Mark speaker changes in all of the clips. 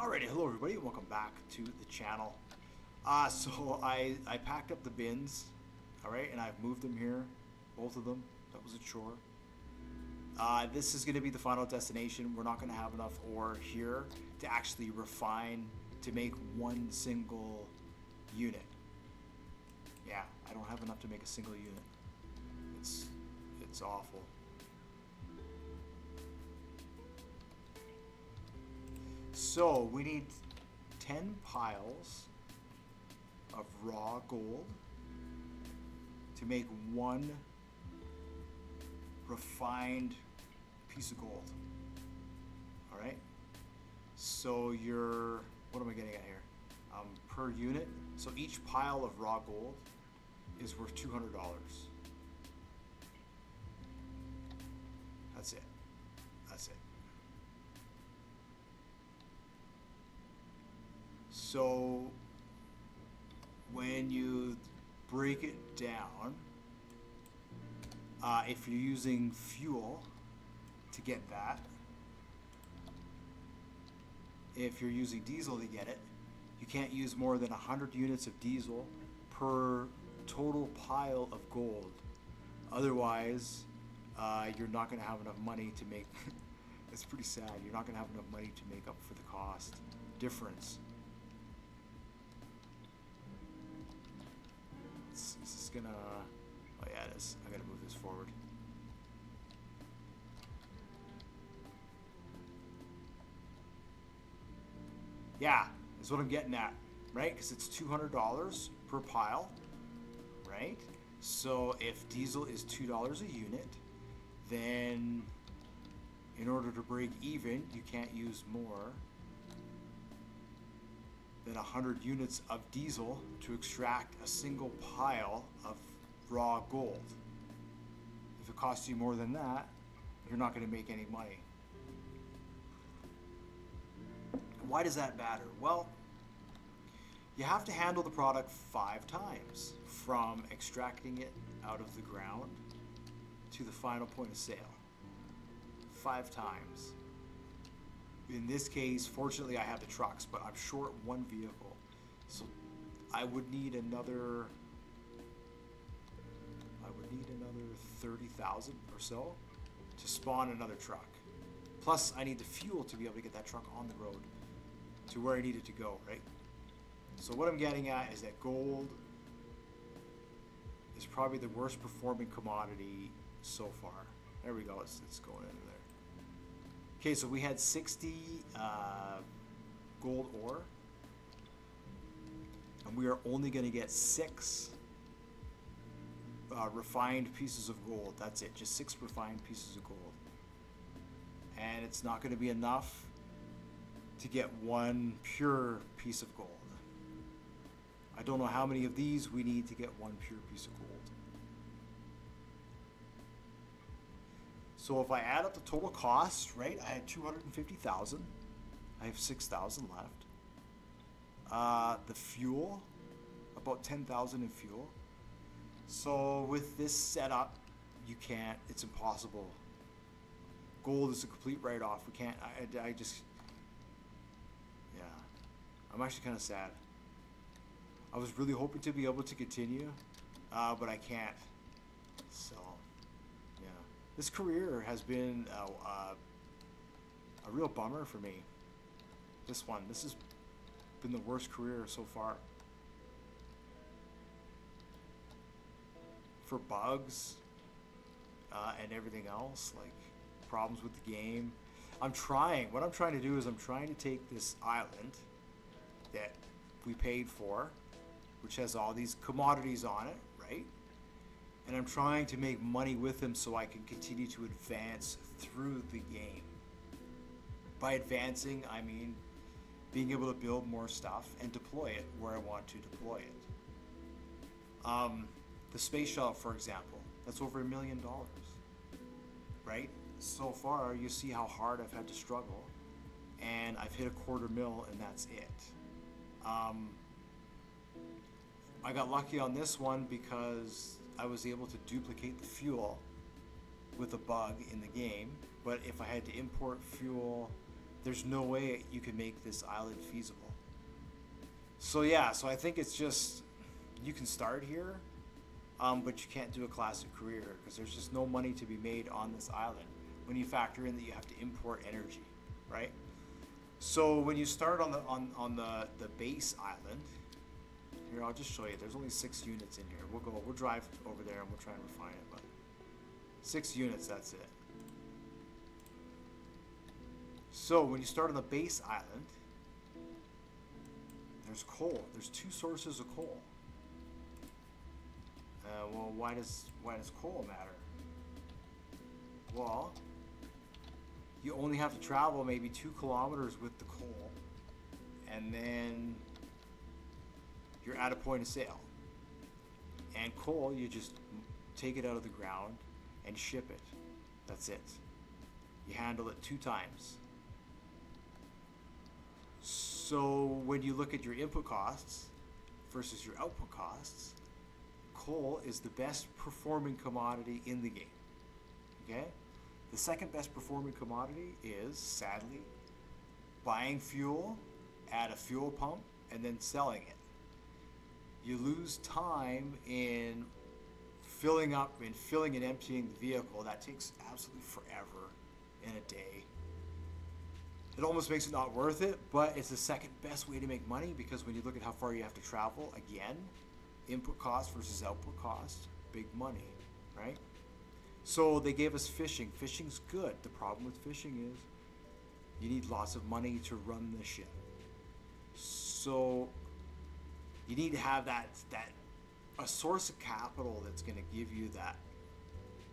Speaker 1: Alrighty, hello everybody, and welcome back to the channel. So I packed up the bins, alright, and I've moved them here, both of them. That was a chore. This is going to be the final destination. We're not going to have enough ore here to actually refine to make one single unit. Yeah, I don't have enough to make a single unit. It's awful. So we need 10 piles of raw gold to make one refined piece of gold. All right. So what am I getting at here? Per unit. So each pile of raw gold is worth $200. That's it. That's it. So when you break it down, if you're using fuel to get that, if you're using diesel to get it, you can't use more than 100 units of diesel per total pile of gold. Otherwise, you're not going to have enough money to make, it's pretty sad, you're not going to have enough money to make up for the cost difference. This is gonna, oh yeah it is, I gotta move this forward. Yeah, is what I'm getting at, right? Because it's $200 per pile, right? So if diesel is $2 a unit, then in order to break even, you can't use more than 100 units of diesel to extract a single pile of raw gold. If it costs you more than that, you're not going to make any money. Why does that matter? Well, you have to handle the product 5 times, from extracting it out of the ground to the final point of sale. 5 times. In this case, fortunately I have the trucks, but I'm short one vehicle. So I would need another 30,000 or so to spawn another truck. Plus I need the fuel to be able to get that truck on the road to where I need it to go, right? So what I'm getting at is that gold is probably the worst performing commodity so far. There we go, it's going into there. Okay, so we had 60 gold ore, and we are only going to get 6 refined pieces of gold. That's it, just 6 refined pieces of gold. And it's not going to be enough to get one pure piece of gold. I don't know how many of these we need to get one pure piece of gold. So if I add up the total cost, right, I had 250,000. I have 6,000 left. The fuel, about 10,000 in fuel. So with this setup, you can't, it's impossible. Gold is a complete write-off. We can't, I just, yeah. I'm actually kind of sad. I was really hoping to be able to continue, but I can't. So, yeah. This career has been a real bummer for me. This has been the worst career so far. For bugs and everything else, like problems with the game. What I'm trying to do is I'm trying to take this island that we paid for, which has all these commodities on it, right? And I'm trying to make money with them so I can continue to advance through the game. By advancing, I mean being able to build more stuff and deploy it where I want to deploy it. The space shuttle, for example, that's over $1 million, right? So far, you see how hard I've had to struggle, and I've hit $250,000, and that's it. I got lucky on this one because I was able to duplicate the fuel with a bug in the game, but if I had to import fuel there's no way you can make this island feasible. So yeah, so I think it's just, you can start here, but you can't do a classic career because there's just no money to be made on this island when you factor in that you have to import energy, right? So when you start on the base island, here I'll just show you. There's only 6 units in here. We'll drive over there and we'll try and refine it, but 6 units, that's it. So when you start on the base island, there's coal. There's 2 sources of coal. Well, why does coal matter? Well, you only have to travel maybe 2 kilometers with the coal, and then you're at a point of sale. And coal, you just take it out of the ground and ship it. That's it. You handle it 2 times. So when you look at your input costs versus your output costs, coal is the best performing commodity in the game. Okay? The second best performing commodity is, sadly, buying fuel at a fuel pump and then selling it. You lose time in filling and emptying the vehicle. That takes absolutely forever in a day. It almost makes it not worth it, but it's the second best way to make money because when you look at how far you have to travel, again, input cost versus output cost, big money, right? So they gave us fishing. Fishing's good. The problem with fishing is you need lots of money to run the ship. So you need to have a source of capital that's going to give you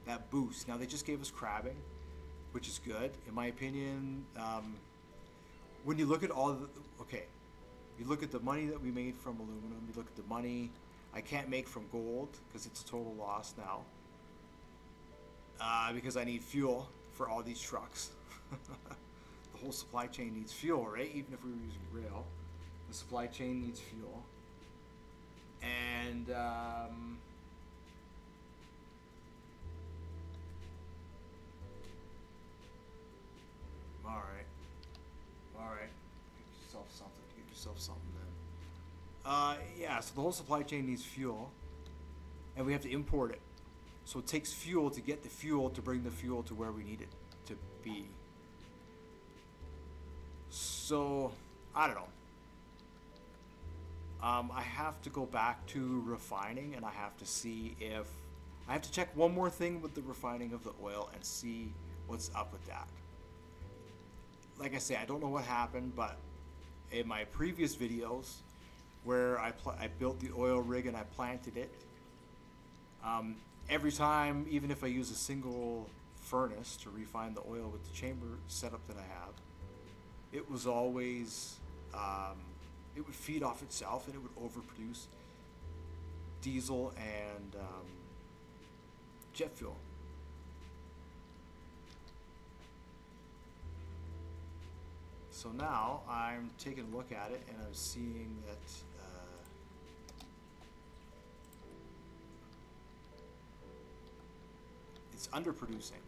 Speaker 1: that boost. Now they just gave us crabbing, which is good in my opinion. When you look at you look at the money that we made from aluminum. You look at the money I can't make from gold because it's a total loss now. Because I need fuel for all these trucks. The whole supply chain needs fuel, right? Even if we were using rail, the supply chain needs fuel. And all right. Get yourself something then. Yeah. So the whole supply chain needs fuel, and we have to import it. So it takes fuel to get the fuel to bring the fuel to where we need it to be. So, I don't know. I have to go back to refining and I have to see if... I have to check one more thing with the refining of the oil and see what's up with that. Like I say, I don't know what happened, but in my previous videos where I built the oil rig and I planted it, every time, even if I use a single furnace to refine the oil with the chamber setup that I have, it was always, it would feed off itself and it would overproduce diesel and jet fuel. So now I'm taking a look at it and I'm seeing that it's underproducing.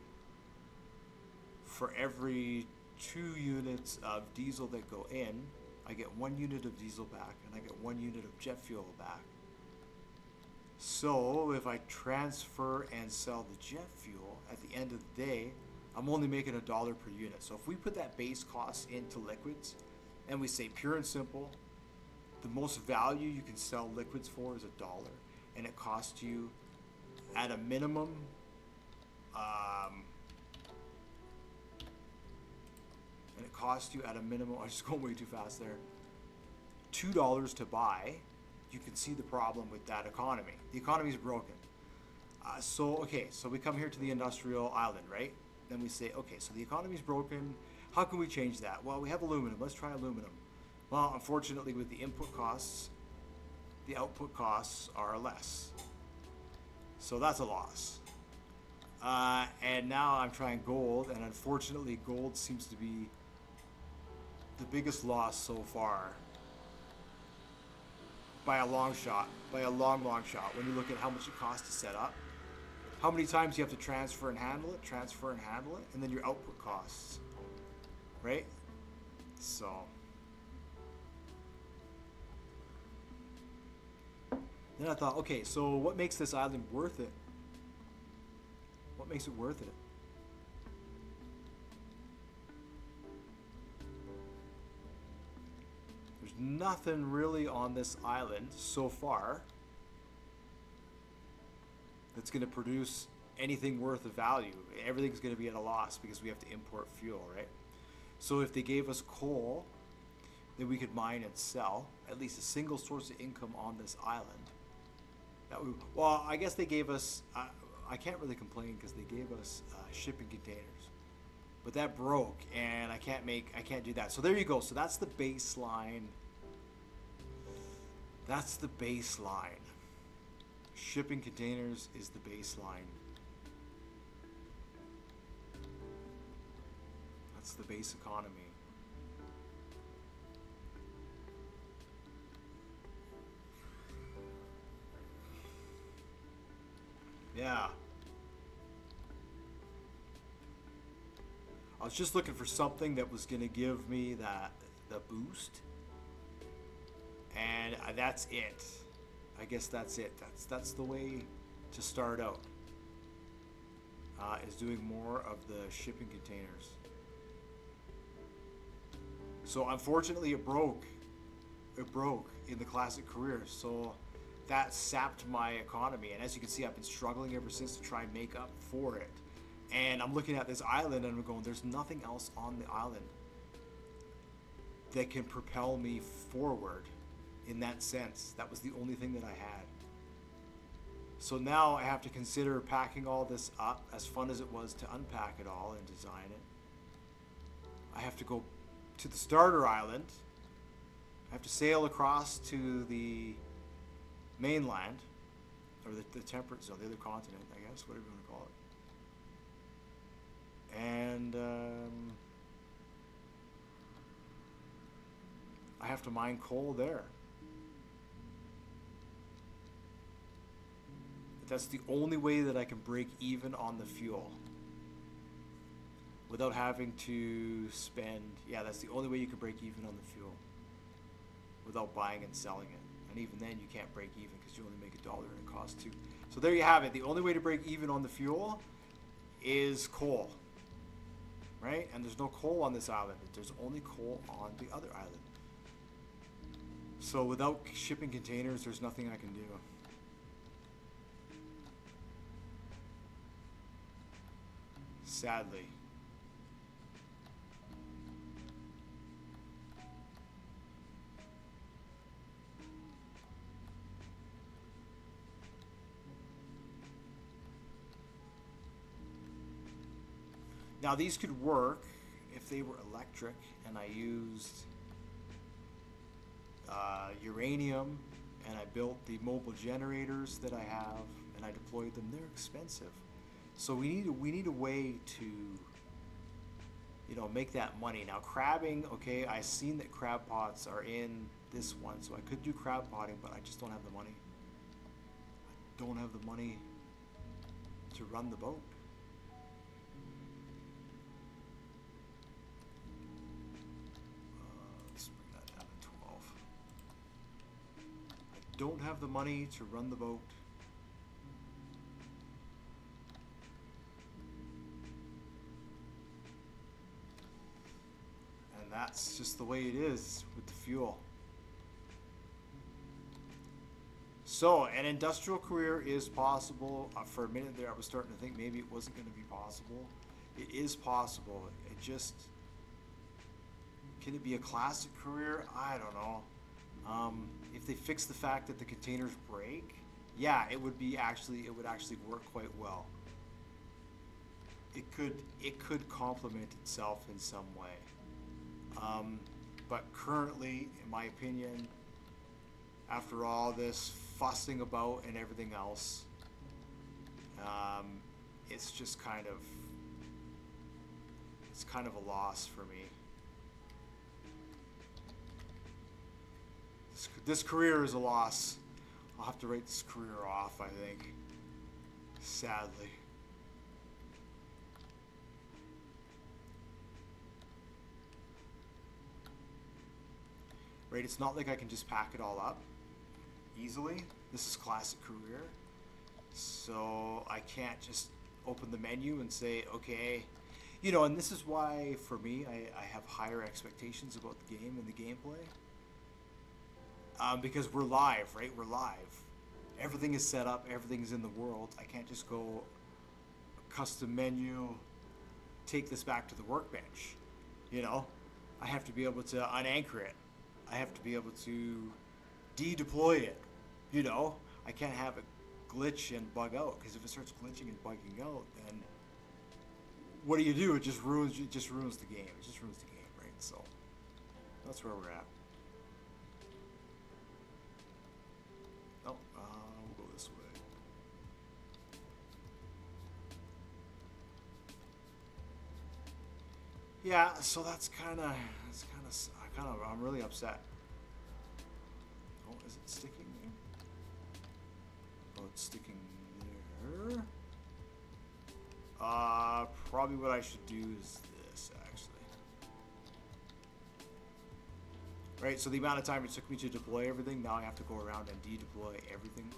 Speaker 1: For every 2 units of diesel that go in, I get 1 unit of diesel back and I get 1 unit of jet fuel back. So if I transfer and sell the jet fuel, at the end of the day, I'm only making $1 per unit. So if we put that base cost into liquids and we say pure and simple, the most value you can sell liquids for is $1, and it costs you at a minimum I'm just going way too fast there, $2 to buy. You can see the problem with that economy. The economy is broken. So we come here to the industrial island, right? Then we say, okay, so the economy is broken. How can we change that? Well, we have aluminum. Let's try aluminum. Well, unfortunately, with the input costs, the output costs are less. So that's a loss. And now I'm trying gold, and unfortunately, gold seems to be the biggest loss so far. By a long shot. By a long shot. When you look at how much it costs to set up, how many times you have to transfer and handle it, and then your output costs, right? So then I thought, okay, so what makes this island worth it? What makes it worth it? There's nothing really on this island so far that's going to produce anything worth of value. Everything's going to be at a loss because we have to import fuel, right? So if they gave us coal, then we could mine and sell at least a single source of income on this island. That would, well, I guess they gave us, I can't really complain because they gave us shipping containers. But that broke, and I can't do that. So there you go. So that's the baseline. That's the baseline. Shipping containers is the baseline. That's the base economy. Yeah. I was just looking for something that was going to give me the boost. And that's it. I guess that's it. That's the way to start out. Is doing more of the shipping containers. So unfortunately it broke. It broke in the classic career. So that sapped my economy. And as you can see, I've been struggling ever since to try and make up for it. And I'm looking at this island and I'm going, there's nothing else on the island that can propel me forward in that sense. That was the only thing that I had. So now I have to consider packing all this up, as fun as it was to unpack it all and design it. I have to go to the starter island. I have to sail across to the mainland, or the temperate zone, the other continent, I guess, whatever you want to call it. And I have to mine coal there. That's the only way that I can break even on the fuel without having to spend, yeah, that's the only way you can break even on the fuel without buying and selling it. And even then you can't break even because you only make $1 and it costs $2. So there you have it. The only way to break even on the fuel is coal, right? And there's no coal on this island. There's only coal on the other island. So without shipping containers, there's nothing I can do. Sadly. Now these could work if they were electric and I used uranium and I built the mobile generators that I have and I deployed them. They're expensive. So we need a way to, you know, make that money. Now crabbing, okay, I've seen that crab pots are in this one, so I could do crab potting, but I just don't have the money. I don't have the money to run the boat. Let's bring that down to 12. I don't have the money to run the boat. That's just the way it is with the fuel. So an industrial career is possible. For a minute there I was starting to think maybe it wasn't going to be possible. It is possible. It just, can it be a classic career? I don't know. If they fix the fact that the containers break, yeah, it would actually work quite well. It could complement itself in some way. But currently, in my opinion, after all this fussing about and everything else, it's just kind of a loss for me. This career is a loss. I'll have to write this career off, I think, sadly. right? It's not like I can just pack it all up easily. This is classic career. So I can't just open the menu and say, okay, you know, and this is why for me, I have higher expectations about the game and the gameplay. Because we're live, right? We're live. Everything is set up, everything is in the world. I can't just go custom menu, take this back to the workbench. You know, I have to be able to unanchor it. I have to be able to de-deploy it. You know, I can't have it glitch and bug out, because if it starts glitching and bugging out, then what do? It just ruins the game. It just ruins the game, right? So that's where we're at. Oh, we'll go this way. Yeah, so I'm really upset. Oh, is it sticking there? Oh, it's sticking there. Probably what I should do is this, actually. Right, so the amount of time it took me to deploy everything, now I have to go around and de-deploy everything.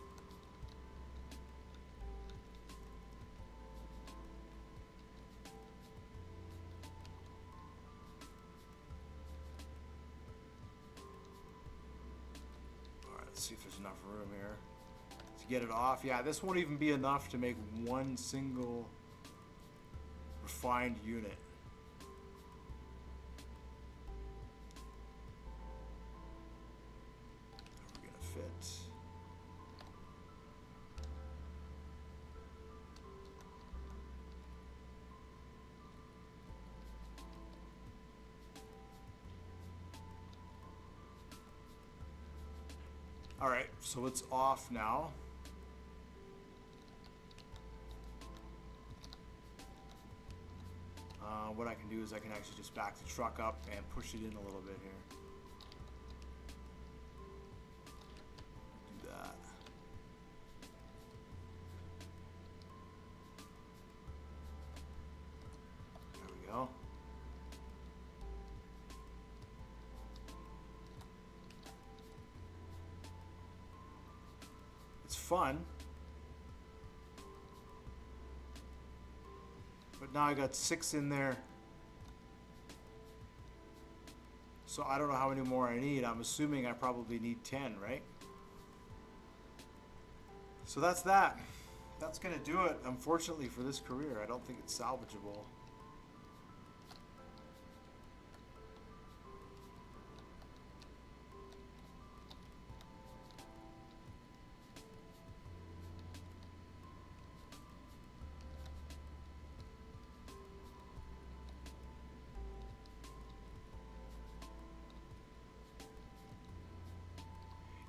Speaker 1: Alright, let's see if there's enough room here to get it off. Yeah, this won't even be enough to make one single refined unit. We're gonna fit. All right, so it's off now. What I can do is I can actually just back the truck up and push it in a little bit here. Do that. There we go. It's fun. But now I got 6 in there. So I don't know how many more I need. I'm assuming I probably need 10, right? So that's that. That's gonna do it, unfortunately, for this career. I don't think it's salvageable.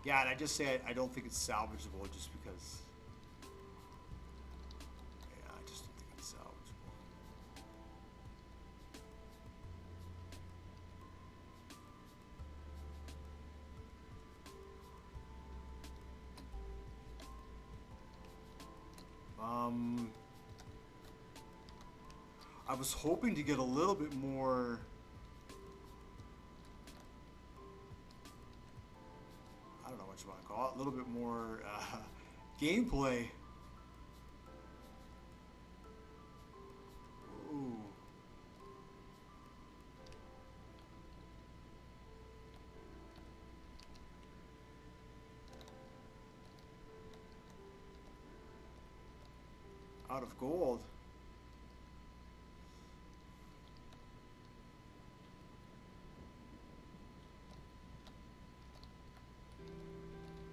Speaker 1: Yeah, and I just say I don't think it's salvageable just because. Yeah, I just don't think it's salvageable. I was hoping to get a little bit more. I don't know what you want to call it. A little bit more gameplay. Ooh. Out of gold.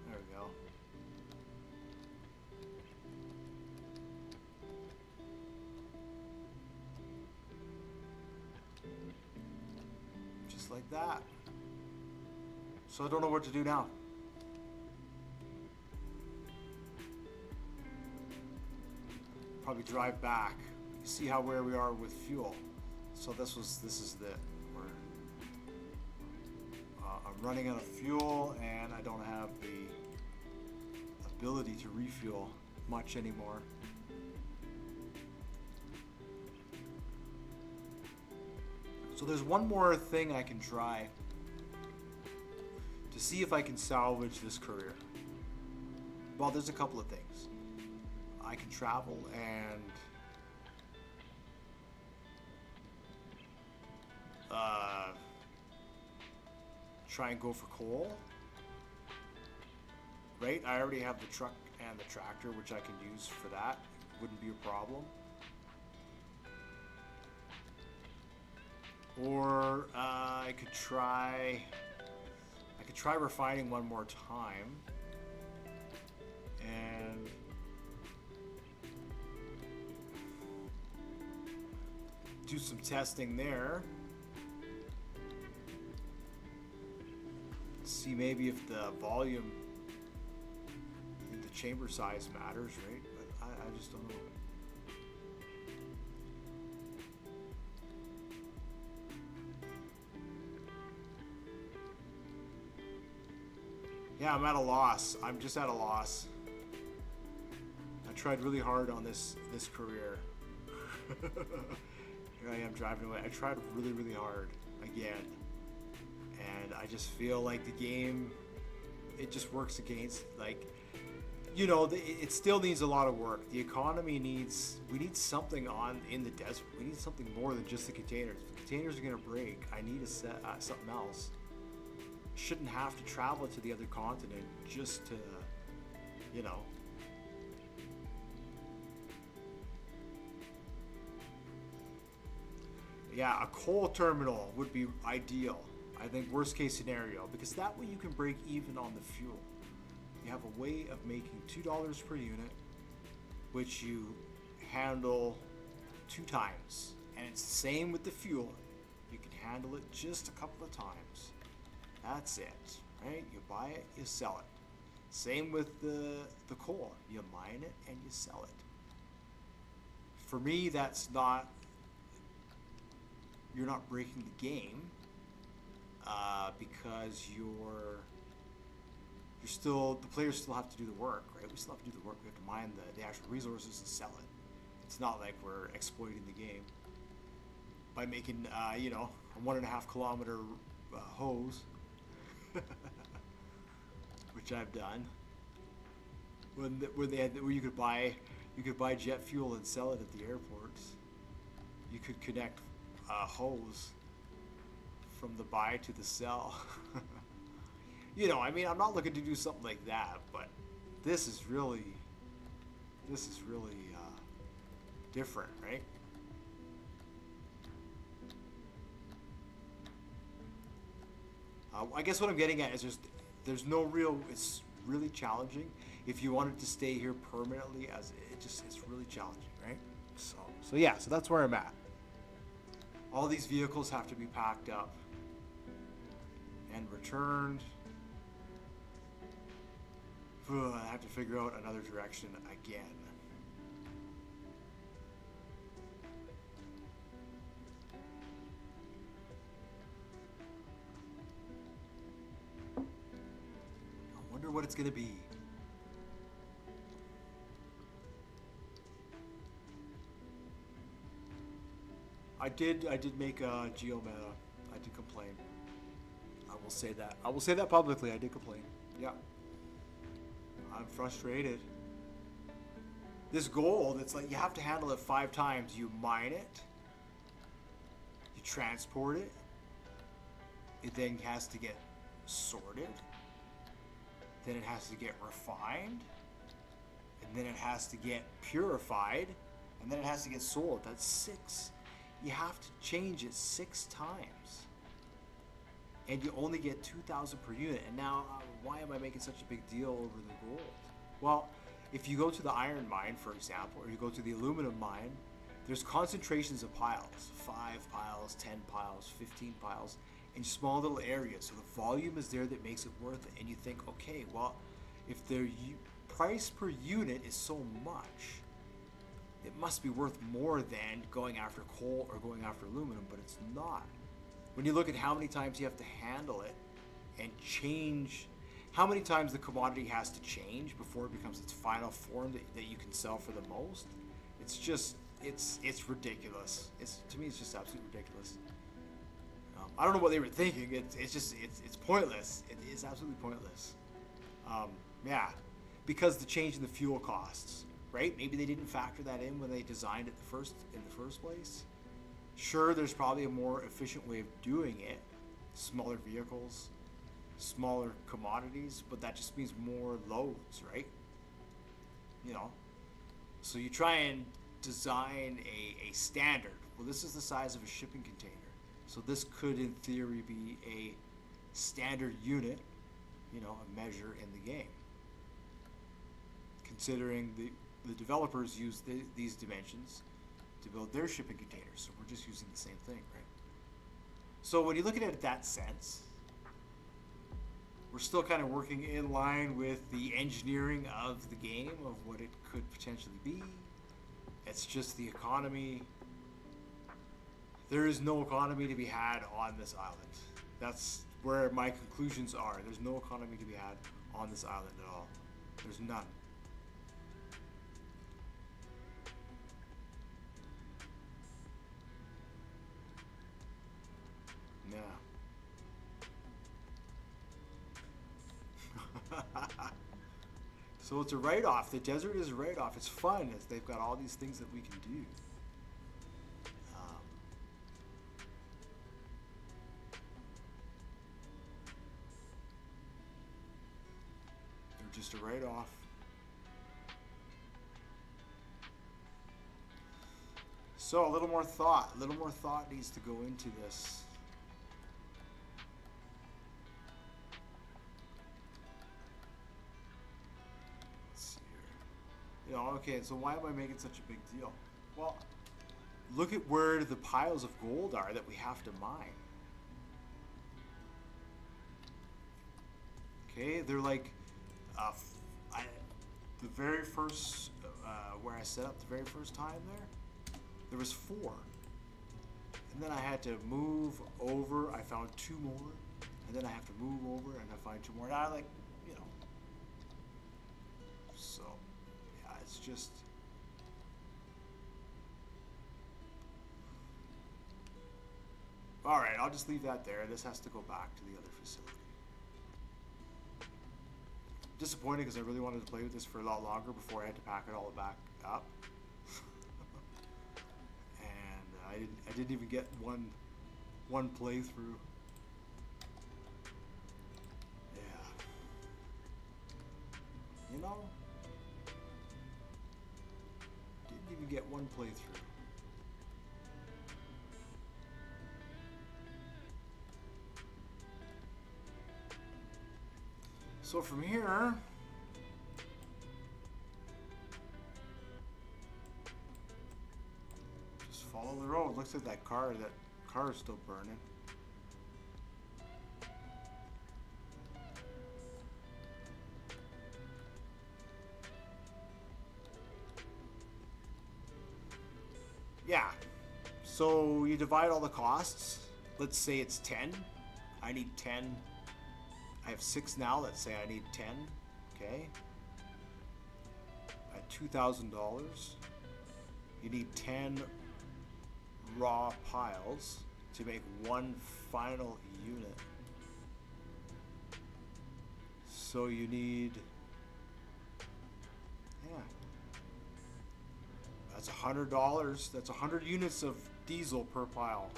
Speaker 1: There we go. Just like that. So I don't know what to do now. Probably drive back. You see where we are with fuel. So this is the I'm running out of fuel and I don't have the ability to refuel much anymore. So there's one more thing I can try. to see if I can salvage this career. Well, there's a couple of things. I can travel and try and go for coal. Right? I already have the truck and the tractor, which I can use for that. Wouldn't be a problem. Or I could try refining one more time and do some testing there. See maybe if the volume, the chamber size matters, right? But I just don't know. Yeah, I'm at a loss. I'm just at a loss. I tried really hard on this career. Here I am driving away. I tried really, really hard again. And I just feel like the game, it just works against, like, you know, it still needs a lot of work. The economy needs, we need something on in the desert. We need something more than just the containers. If the containers are going to break, I need a set, something else. Shouldn't have to travel to the other continent just to, you know. Yeah, a coal terminal would be ideal. I think worst case scenario, because that way you can break even on the fuel. You have a way of making $2 per unit, which you handle 2 times. And it's the same with the fuel. You can handle it just a couple of times. That's it, right? You buy it, you sell it. Same with the coal. You mine it and you sell it. For me, that's not, you're not breaking the game because you're still, the players still have to do the work, right? We still have to do the work. We have to mine the actual resources and sell it. It's not like we're exploiting the game by making, you know, a 1.5 kilometer hose. Which I've done. Where you could buy jet fuel and sell it at the airports. You could connect a hose from the buy to the sell. You know, I mean, I'm not looking to do something like that, but this is really different, right? I guess what I'm getting at is there's no real, it's really challenging. If you wanted to stay here permanently, it's really challenging, right? So yeah, so that's where I'm at. All these vehicles have to be packed up and returned. I have to figure out another direction again. What it's gonna be. I did make a geometa. I did complain. I will say that. I will say that publicly. I did complain. Yeah. I'm frustrated. This gold, it's like you have to handle it 5 times. You mine it. You transport it. It then has to get sorted. Then it has to get refined, and then it has to get purified, and then it has to get sold. That's 6. You have to change it 6 times, and you only get 2,000 per unit. And now, why am I making such a big deal over the gold? Well, if you go to the iron mine, for example, or you go to the aluminum mine, there's concentrations of piles, 5 piles, 10 piles, 15 piles, in small little areas. So the volume is there that makes it worth it. And you think, okay, well, if the price per unit is so much, it must be worth more than going after coal or going after aluminum, but it's not. When you look at how many times you have to handle it and change, how many times the commodity has to change before it becomes its final form that you can sell for the most, it's just, it's ridiculous. To me, it's just absolutely ridiculous. I don't know what they were thinking. It's pointless. is absolutely pointless. Yeah, because the change in the fuel costs, right? Maybe they didn't factor that in when they designed it in the first place. Sure, there's probably a more efficient way of doing it, smaller vehicles, smaller commodities, but that just means more loads, right? You know, so you try and design a standard. Well, this is the size of a shipping container, so this could, in theory, be a standard unit, a measure in the game. Considering the developers use these dimensions to build their shipping containers, so we're just using the same thing, right? So when you look at it in that sense, we're still kind of working in line with the engineering of the game, of what it could potentially be. It's just the economy. There is no economy to be had on this island. That's where my conclusions are. There's no economy to be had on this island at all. There's none. Yeah. So it's a write-off. The desert is a write-off. It's fun. They've got all these things that we can do. They're just a write-off. So a little more thought. A little more thought needs to go into this. Okay, so why am I making such a big deal? Well, look at where the piles of gold are that we have to mine. Okay, they're like the very first where I set up the very first time there was 4, and then I had to move over. I found 2 more, and then I have to move over and I find 2 more. And I so. It's just all right. I'll just leave that there. This has to go back to the other facility. Disappointed because I really wanted to play with this for a lot longer before I had to pack it all back up, and I didn't even get one playthrough. Yeah, didn't even get one playthrough. So from here, just follow the road. Looks like that car is still burning. Yeah, so you divide all the costs. Let's say it's 10. I need 10. I have 6 now. Let's say I need 10. Okay. At $2,000, you need 10 raw piles to make one final unit. So you need, that's $100. That's 100 units of diesel per pile.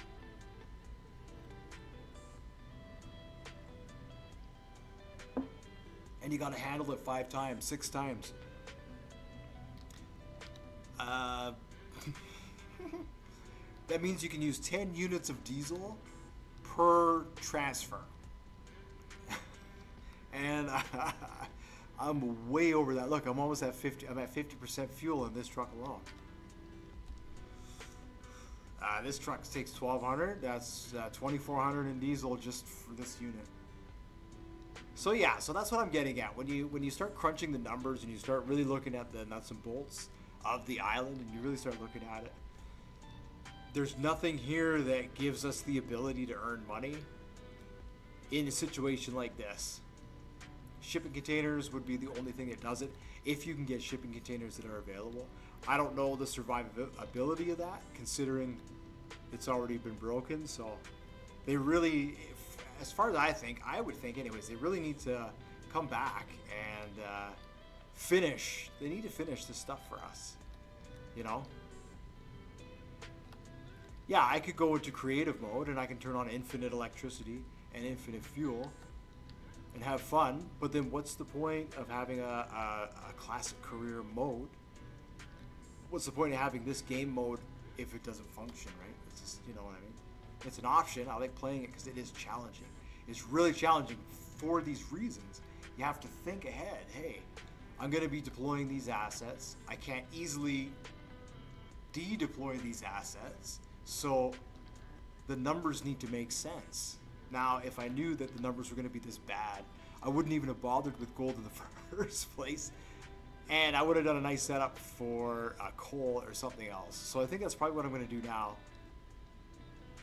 Speaker 1: And you gotta handle it 5 times, 6 times. That means you can use 10 units of diesel per transfer. And I'm way over that. Look, I'm almost at 50. I'm at 50% fuel in this truck alone. This truck takes 1,200. That's 2,400 in diesel just for this unit. So yeah, so that's what I'm getting at. When you start crunching the numbers and you start really looking at the nuts and bolts of the island and you really start looking at it, there's nothing here that gives us the ability to earn money in a situation like this. Shipping containers would be the only thing that does it, if you can get shipping containers that are available. I don't know the survivability of that, considering it's already been broken. So they really, as far as I would think anyways, they really need to come back and finish. They need to finish this stuff for us. You know? Yeah, I could go into creative mode and I can turn on infinite electricity and infinite fuel and have fun, but then what's the point of having a classic career mode? What's the point of having this game mode if it doesn't function, right? It's just, you know what I mean? It's an option. I like playing it because it is challenging. It's really challenging for these reasons. You have to think ahead. Hey, I'm going to be deploying these assets. I can't easily de-deploy these assets. So the numbers need to make sense. Now, if I knew that the numbers were going to be this bad, I wouldn't even have bothered with gold in the first place. And I would have done a nice setup for coal or something else. So I think that's probably what I'm going to do now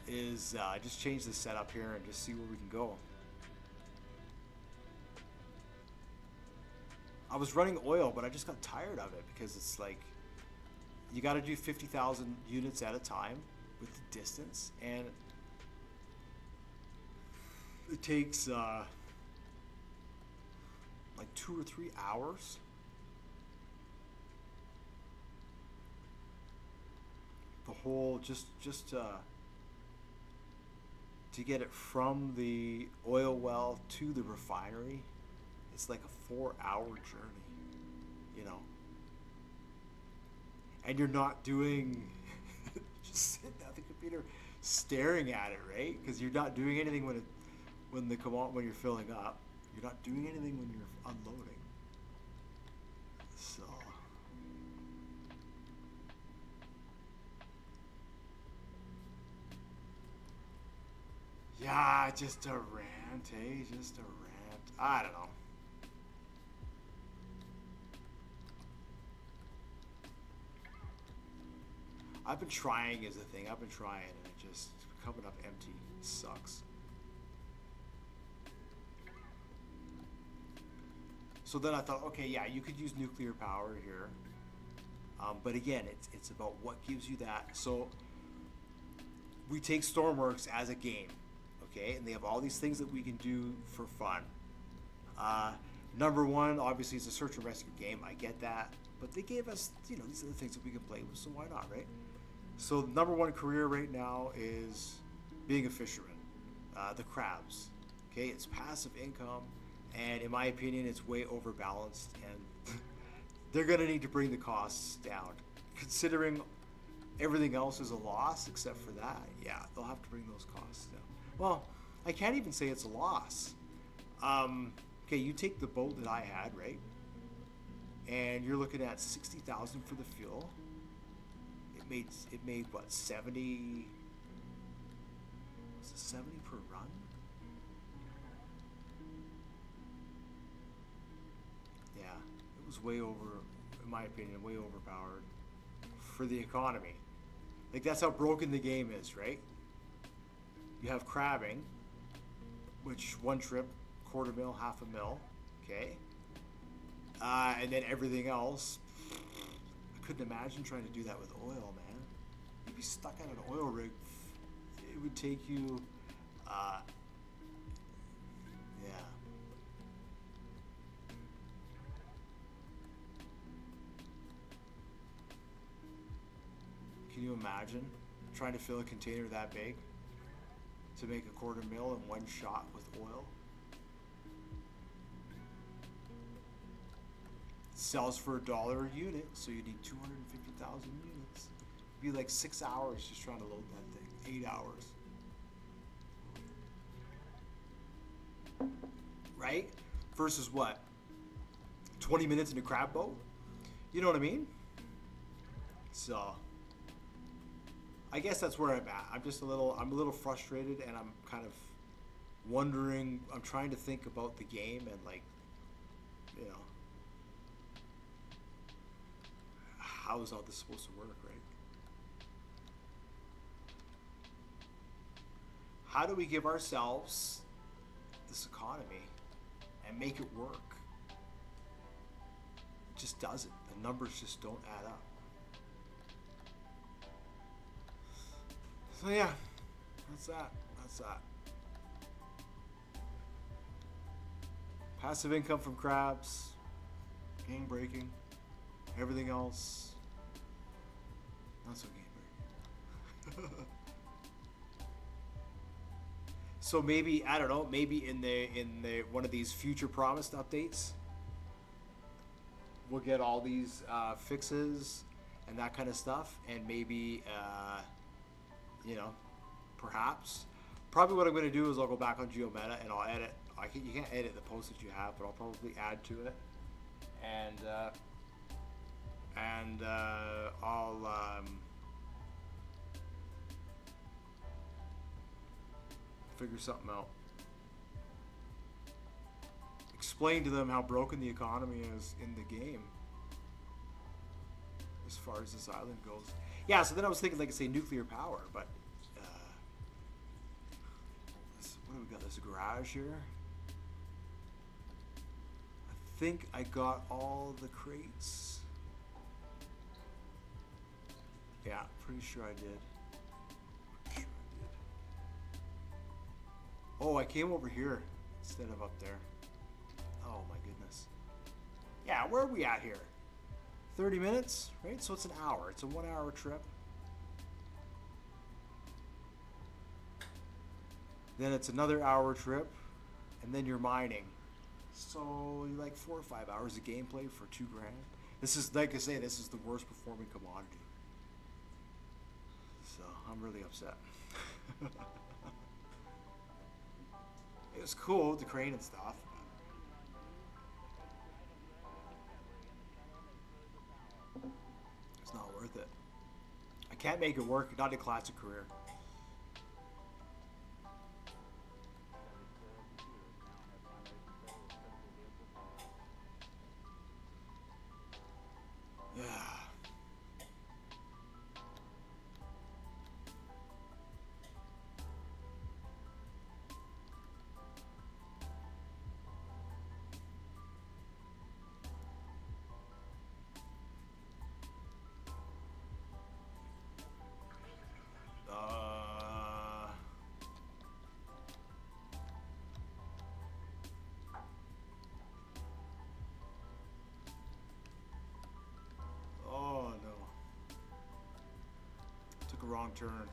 Speaker 1: is just change the setup here and just see where we can go. I was running oil, but I just got tired of it because it's like you got to do 50,000 units at a time with the distance, and it takes like 2 or 3 hours. The whole just to get it from the oil well to the refinery, it's like a 4-hour journey, you know. And you're not doing just sitting at the computer staring at it, right? Because you're not doing anything when you're filling up. You're not doing anything when you're unloading. So yeah, just a rant, eh? Just a rant. I don't know. I've been trying as a thing. I've been trying, and it just coming up empty. It sucks. So then I thought, okay, yeah, you could use nuclear power here, but again, it's about what gives you that. So we take Stormworks as a game, okay, and they have all these things that we can do for fun. Number one, obviously, is a search and rescue game. I get that, but they gave us, you know, these are the things that we can play with, so why not, right? So the number one career right now is being a fisherman, the crabs. Okay, it's passive income, and in my opinion, it's way overbalanced, and they're gonna need to bring the costs down. Considering everything else is a loss except for that, yeah, they'll have to bring those costs down. Well, I can't even say it's a loss. Okay, you take the boat that I had, right? And you're looking at 60,000 for the fuel. It made what, 70? Was it 70 per run? Yeah, it was way over, in my opinion, way overpowered for the economy. Like, that's how broken the game is, right? You have crabbing, which one trip, $250,000, $500,000, okay? And then everything else, I couldn't imagine trying to do that with oil, man. You'd be stuck on an oil rig. It would take you, yeah. Can you imagine trying to fill a container that big to make $250,000 in one shot with oil? Sells for $1 a unit, so you need 250,000 units. It'd be like 6 hours just trying to load that thing. 8 hours. Right? Versus what? 20 minutes in a crab boat? You know what I mean? So I guess that's where I'm at. I'm a little frustrated, and I'm kind of wondering, I'm trying to think about the game and, like, you know, how is all this supposed to work, right? How do we give ourselves this economy and make it work? It just doesn't. The numbers just don't add up. So yeah, that's that. Passive income from crabs. Game breaking. Everything else. Not so game breaking. So maybe, I don't know, maybe in the one of these future promised updates, we'll get all these fixes and that kind of stuff, and maybe you know, perhaps. Probably what I'm going to do is I'll go back on GeoMeta and I'll edit. You can't edit the post that you have, but I'll probably add to it, and I'll figure something out. Explain to them how broken the economy is in the game as far as this island goes. Yeah, so then I was thinking, like I say, nuclear power, but what do we got? There's a garage here. I think I got all the crates. Yeah, pretty sure I did. Oh, I came over here instead of up there. Oh my goodness. Yeah, where are we at here? 30 minutes, right? So it's an hour. It's a 1 hour trip. Then it's another hour trip, and then you're mining. So you like 4 or 5 hours of gameplay for $2 grand. This is, like I say, this is the worst performing commodity. So I'm really upset. It was cool with the crane and stuff. It's not worth it. I can't make it work, not in classic career. Yeah. Oh no. Took a wrong turn.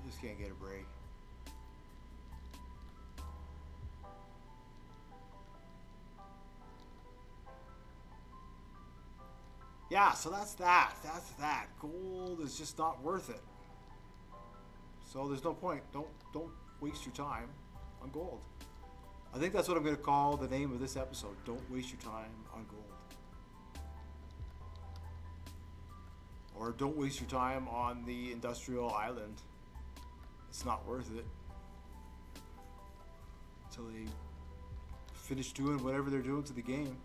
Speaker 1: Just can't get a break. Yeah, so that's that. That's that. Gold is just not worth it. So there's no point. Don't waste your time on gold. I think that's what I'm going to call the name of this episode. Don't waste your time on gold. Or don't waste your time on the industrial island. It's not worth it. Until they finish doing whatever they're doing to the game.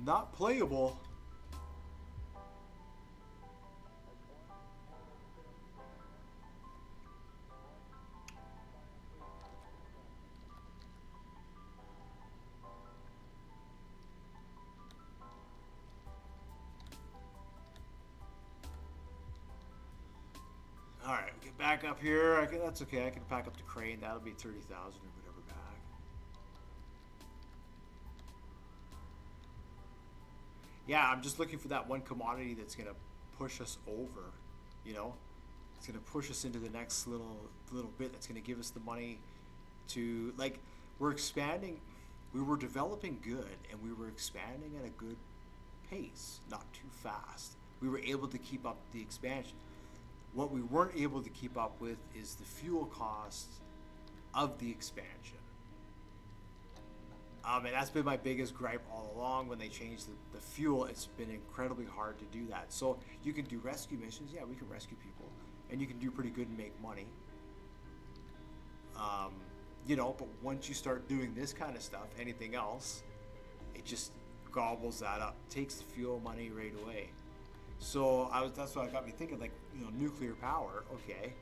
Speaker 1: Not playable. All right, get back up here. That's okay. I can pack up the crane. That'll be 30,000 or whatever back. Yeah, I'm just looking for that one commodity that's gonna push us over. You know, it's gonna push us into the next little bit. That's gonna give us the money to, like, we're expanding. We were developing good, and we were expanding at a good pace, not too fast. We were able to keep up the expansion. What we weren't able to keep up with is the fuel costs of the expansion. And that's been my biggest gripe all along. When they changed the fuel, it's been incredibly hard to do that. So you can do rescue missions. Yeah, we can rescue people. And you can do pretty good and make money. You know, but once you start doing this kind of stuff, anything else, it just gobbles that up. Takes the fuel money right away. So that's what got me thinking, like, you know, nuclear power. Okay,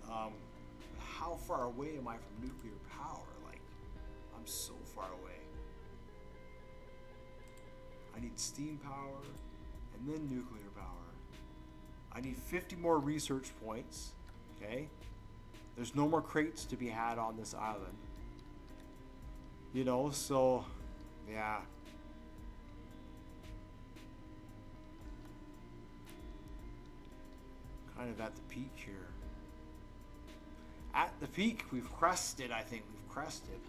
Speaker 1: how far away am I from nuclear power? Like, I'm so far away. I need steam power. and then nuclear power. I need 50 more research points. Okay. There's no more crates to be had on this island. You know, so yeah. Kind of at the peak here. At the peak, we've crested, I think. We've crested.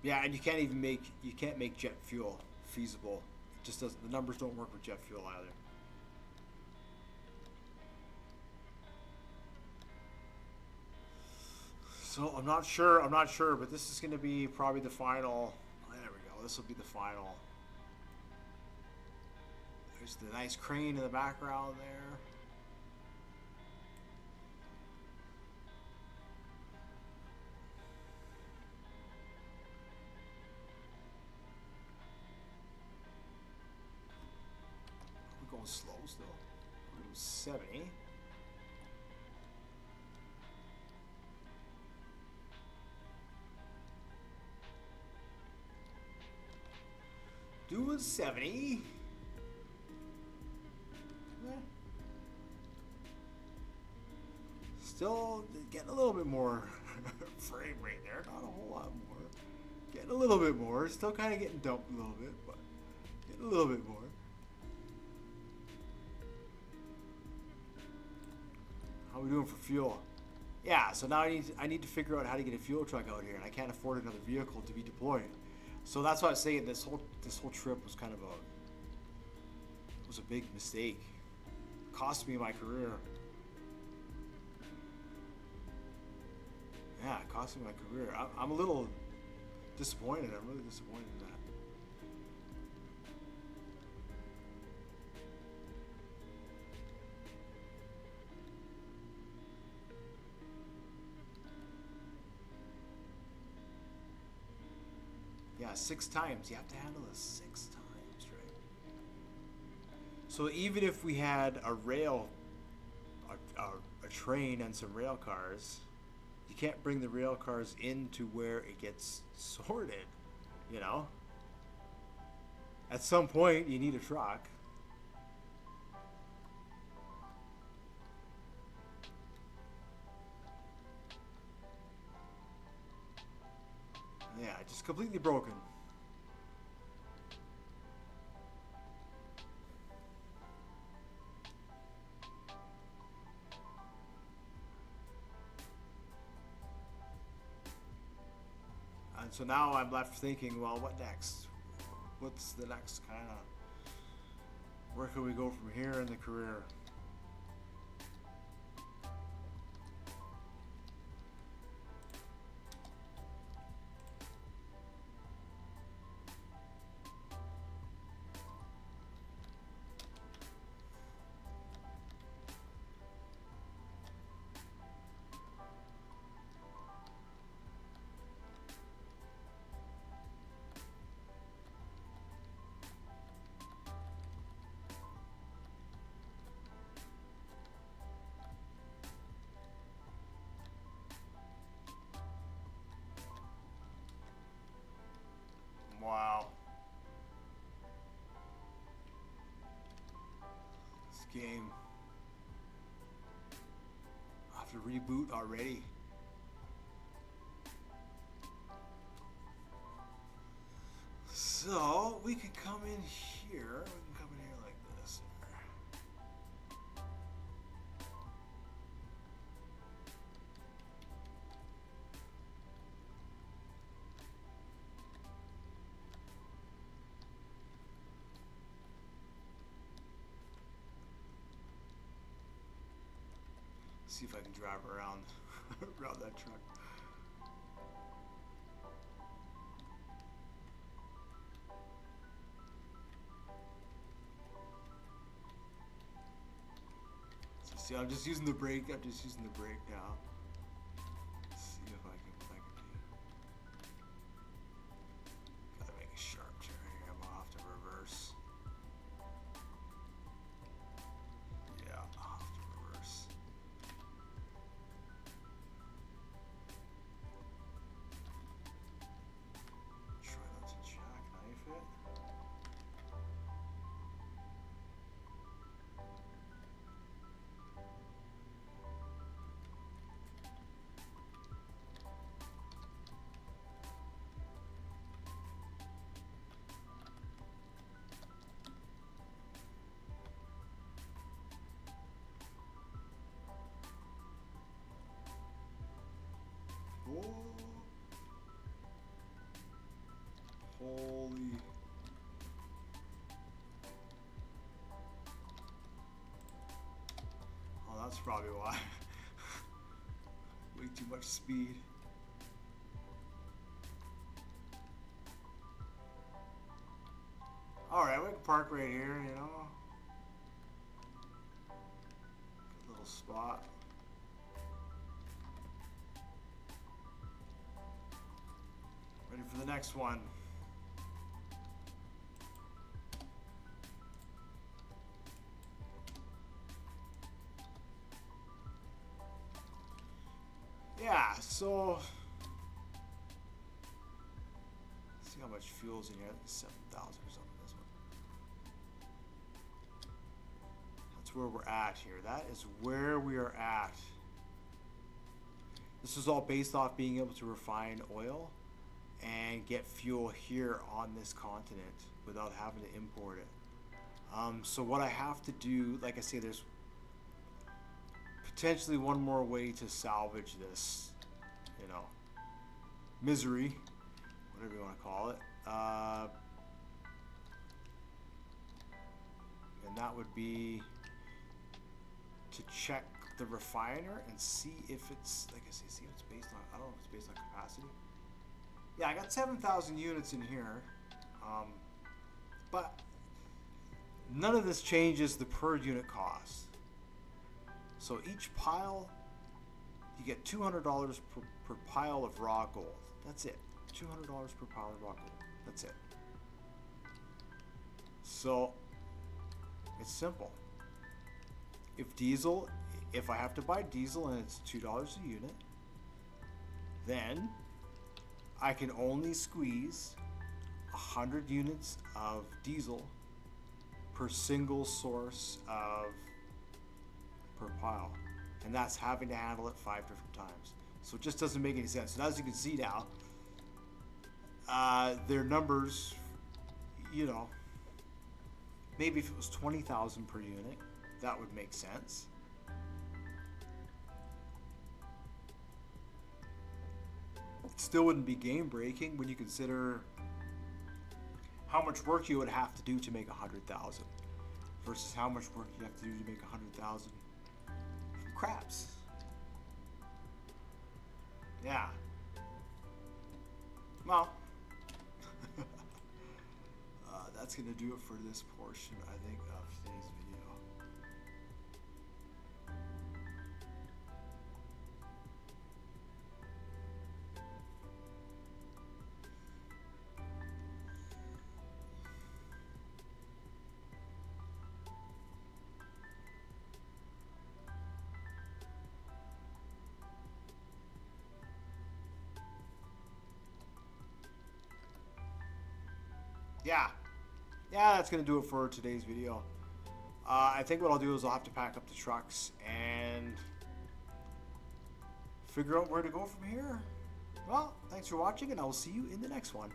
Speaker 1: Yeah, and you can't make jet fuel feasible. It just doesn't, the numbers don't work with jet fuel either. So I'm not sure, but this is going to be probably the final. There we go. This will be the final. There's the nice crane in the background there. We're going slow still. We're going 70. Doing 70. Still getting a little bit more frame rate there. Not a whole lot more. Getting a little bit more. Still kind of getting dumped a little bit, but getting a little bit more. How are we doing for fuel? Yeah, so now I need to figure out how to get a fuel truck out here, and I can't afford another vehicle to be deployed. So that's why I was saying this whole trip was kind of a big mistake. It cost me my career. Yeah, it cost me my career. I'm a little disappointed. I'm really disappointed in that. Yeah, 6 times. You have to handle this 6 times, right? So even if we had a train and some rail cars, you can't bring the rail cars into where it gets sorted, you know? At some point, you need a truck. Yeah, just completely broken. And so now I'm left thinking, well, what next? What's the next kind of... Where can we go from here in the career? Wow. This game. I have to reboot already. So we can come in here. We can come in here like this. See if I can drive around around that truck. So see, I'm just using the brake. I'm just using the brake now. Let's see if I can do. Gotta make a sharp turn. Holy. Oh, that's probably why. Way too much speed. Alright, we can park right here, you know. Good little spot. Ready for the next one. Yeah, so let's see how much fuel's in here. 7,000 or something. This one. That's where we're at here. That is where we are at. This is all based off being able to refine oil and get fuel here on this continent without having to import it. So what I have to do, like I say, there's potentially one more way to salvage this, you know, misery, whatever you want to call it. And that would be to check the refiner and see if it's, like I say, see if it's based on, I don't know if it's based on capacity. Yeah, I got 7,000 units in here, but none of this changes the per unit cost. So each pile, you get $200 per pile of raw gold. That's it. $200 per pile of raw gold. That's it. So it's simple. If I have to buy diesel and it's $2 a unit, then I can only squeeze 100 units of diesel per single source of per pile, and that's having to handle it 5 different times. So it just doesn't make any sense. And as you can see now, their numbers, you know, maybe if it was 20,000 per unit, that would make sense. It still wouldn't be game breaking when you consider how much work you would have to do to make 100,000 versus how much work you have to do to make 100,000 from craps. Yeah. Well, that's going to do it for this portion, I think, of today's video. Yeah, that's going to do it for today's video. I think what I'll do is I'll have to pack up the trucks and figure out where to go from here. Well, thanks for watching, and I will see you in the next one.